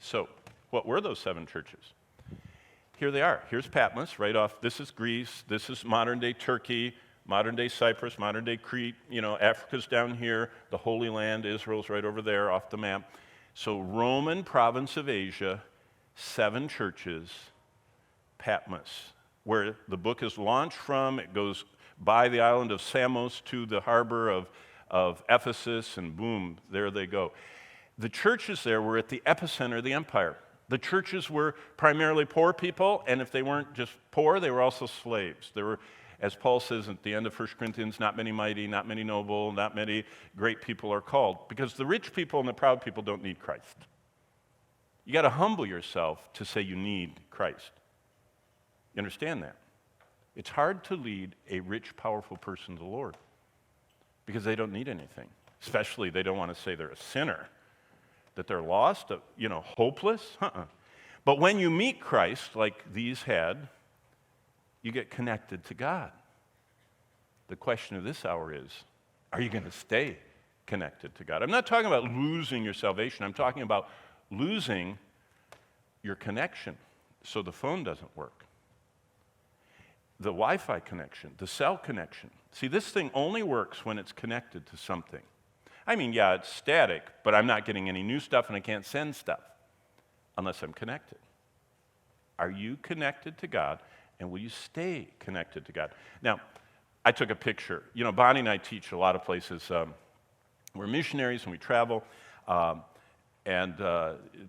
So, what were those 7 churches? Here they are. Here's Patmos, right off. This is Greece. This is modern-day Turkey, modern-day Cyprus, modern-day Crete. Africa's down here. The Holy Land, Israel's right over there off the map. So, Roman province of Asia, 7 churches, Patmos, where the book is launched from. It goes by the island of Samos to the harbor of Ephesus, and boom, there they go. The churches there were at the epicenter of the empire. The churches were primarily poor people, and if they weren't just poor, they were also slaves. There were, as Paul says at the end of 1 Corinthians, not many mighty, not many noble, not many great people are called, because the rich people and the proud people don't need Christ. You got to humble yourself to say you need Christ. You understand that? It's hard to lead a rich, powerful person to the Lord because they don't need anything. Especially they don't want to say they're a sinner, that they're lost, hopeless. But when you meet Christ, like these had, you get connected to God. The question of this hour is, are you going to stay connected to God? I'm not talking about losing your salvation. I'm talking about losing your connection so the phone doesn't work. The Wi-Fi connection, the cell connection. See, this thing only works when it's connected to something. I mean, yeah, it's static, but I'm not getting any new stuff and I can't send stuff unless I'm connected. Are you connected to God, and will you stay connected to God? Now, I took a picture. Bonnie and I teach a lot of places. We're missionaries and we travel and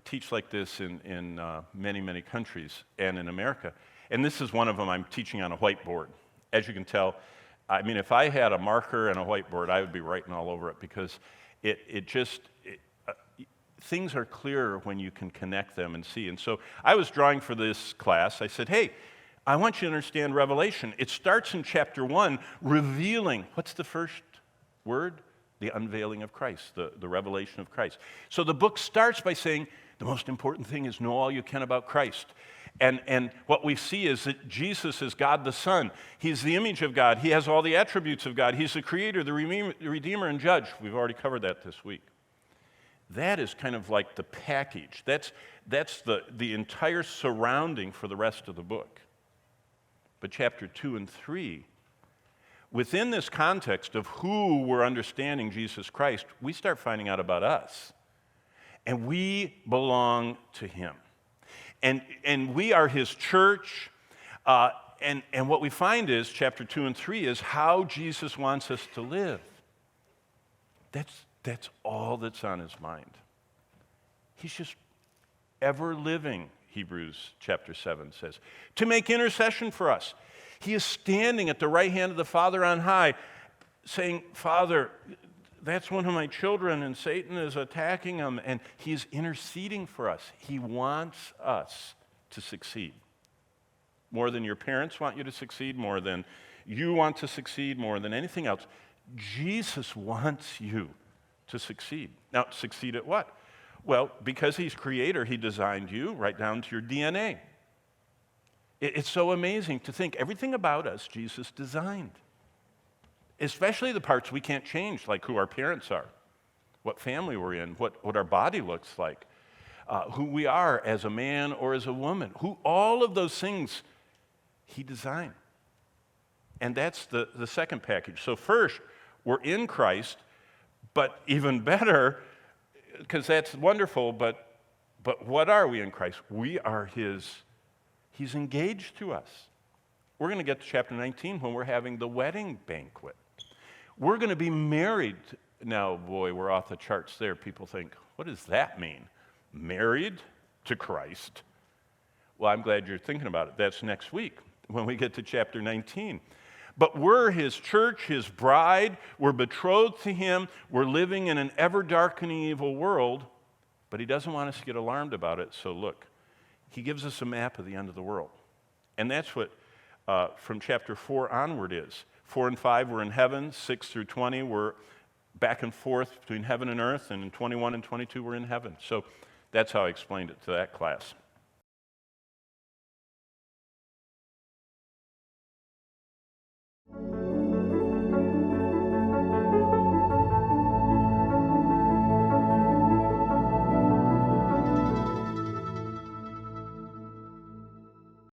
teach like this in many, many countries and in America. And this is one of them I'm teaching on a whiteboard. As you can tell, I mean, if I had a marker and a whiteboard, I would be writing all over it because things are clearer when you can connect them and see. And so I was drawing for this class. I said, hey, I want you to understand Revelation. It starts in chapter 1, revealing, what's the first word? The unveiling of Christ, the revelation of Christ. So the book starts by saying, the most important thing is know all you can about Christ. And what we see is that Jesus is God the Son. He's the image of God. He has all the attributes of God. He's the creator, the redeemer, and judge. We've already covered that this week. That is kind of like the package. That's the entire surrounding for the rest of the book. But chapter 2 and 3, within this context of who we're understanding Jesus Christ, we start finding out about us. And we belong to him. And we are his church, and what we find is, chapter 2 and 3, is how Jesus wants us to live. That's all that's on his mind. He's just ever living, Hebrews chapter 7 says, to make intercession for us. He is standing at the right hand of the Father on high, saying, Father, that's one of my children, and Satan is attacking him, and he's interceding for us. He wants us to succeed. More than your parents want you to succeed, more than you want to succeed, more than anything else. Jesus wants you to succeed. Now, succeed at what? Well, because he's creator, he designed you right down to your DNA. It's so amazing to think everything about us Jesus designed. Especially the parts we can't change, like who our parents are, what family we're in, what our body looks like, who we are as a man or as a woman. All of those things he designed. And that's the second package. So first, we're in Christ, but even better, because that's wonderful, but what are we in Christ? We are he's engaged to us. We're going to get to chapter 19 when we're having the wedding banquet. We're going to be married. Now, boy, we're off the charts there. People think, what does that mean? Married to Christ? Well, I'm glad you're thinking about it. That's next week when we get to chapter 19. But we're his church, his bride. We're betrothed to him. We're living in an ever-darkening evil world, but he doesn't want us to get alarmed about it. So look, he gives us a map of the end of the world. And that's what from chapter 4 onward is. 4 and 5 we're in heaven, 6 through 20 we're back and forth between heaven and earth, and in 21 and 22 we're in heaven. So that's how I explained it to that class.